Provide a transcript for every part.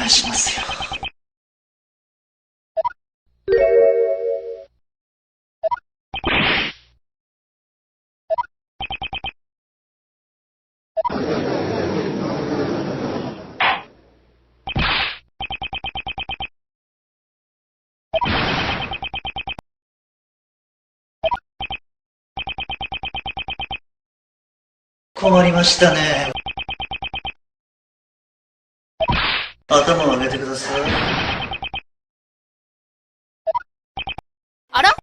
願いしますよ。困りましたね。頭を上げてください。あら？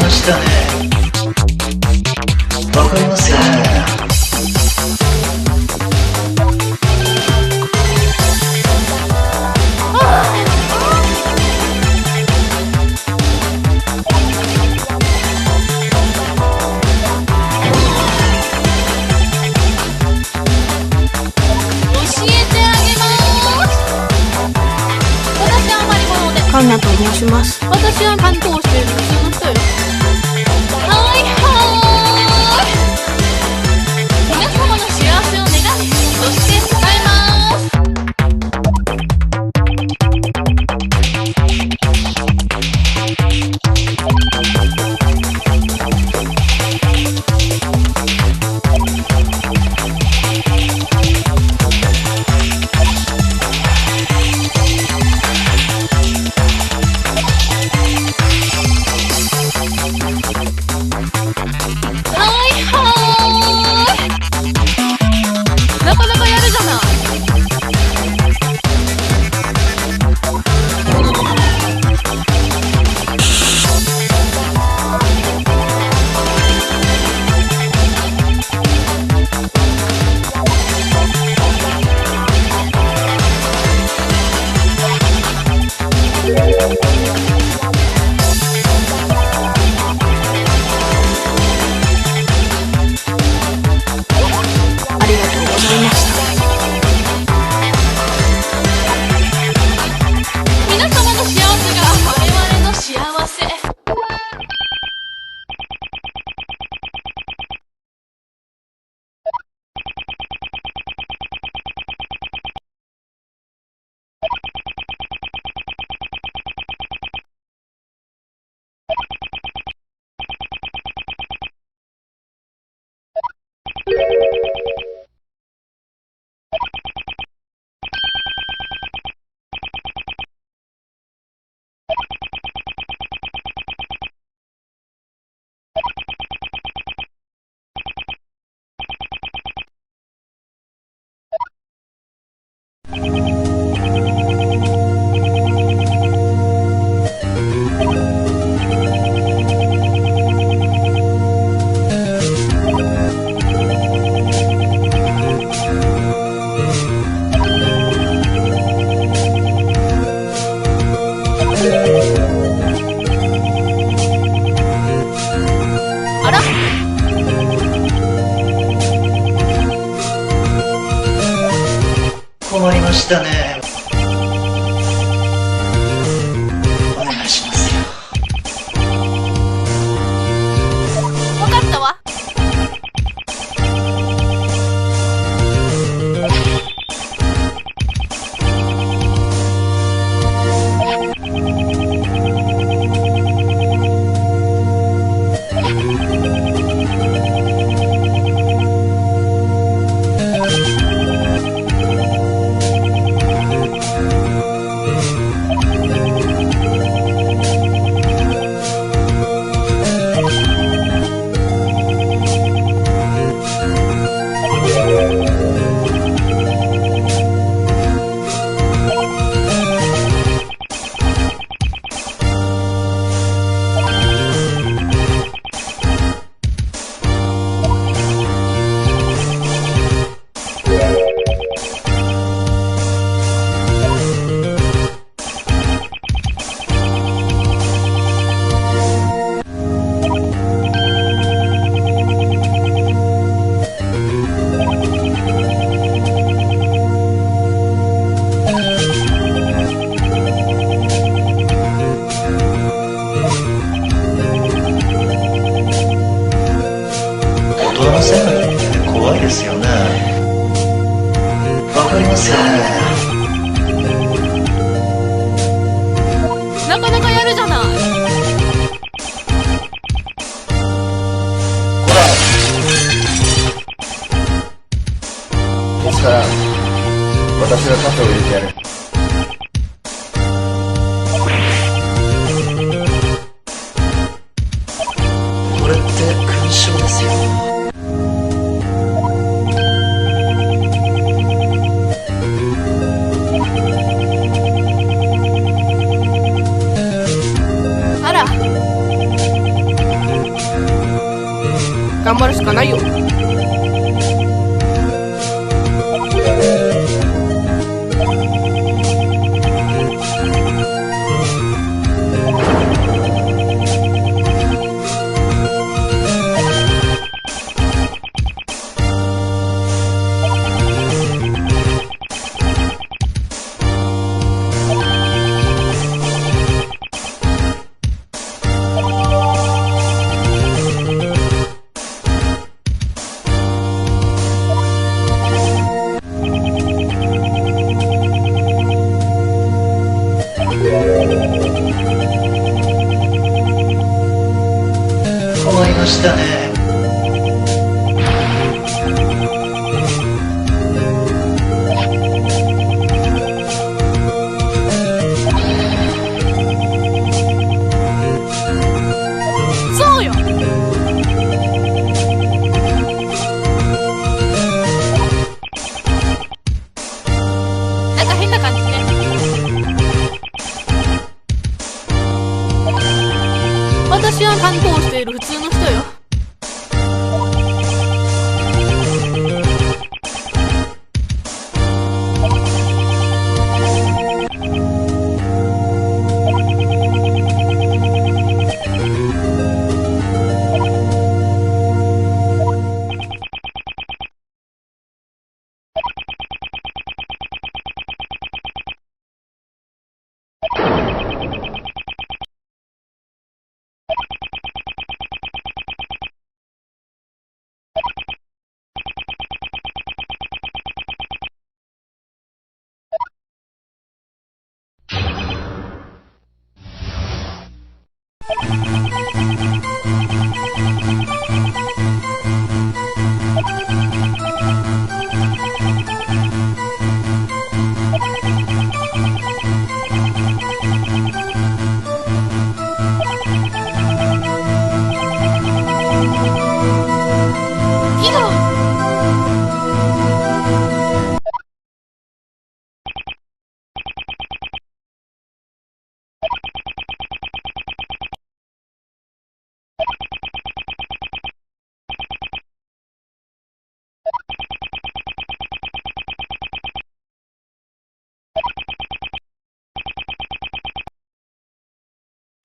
したね。わかりますよね。カンナと申します。私は担当しているその人よ。はいはーい。皆様の幸せを願い、そして伝えます。なかなかやるじゃない。ありがとうございました。皆様の幸せが我々の幸せ。あら？困りましたね。お願いしますよ。わかったわ。って怖いですよね。わかりますよね。なかなかやるじゃない。ほら、いつから私が盾を入れてやる。これって勲章ですよ。あら、頑張るしかないよ。終わりましたね。そうよ。なんか変な感じね。私は担当している普通の人よ。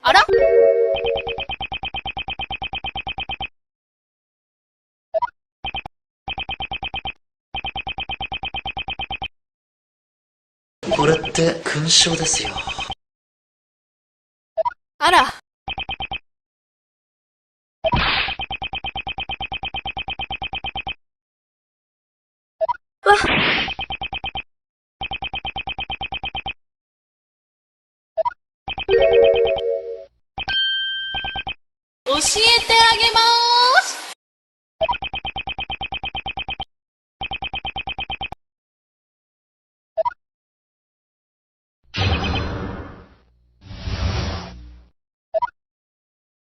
あら？これって勲章ですよ。あら。わっ。教えてあげまーす。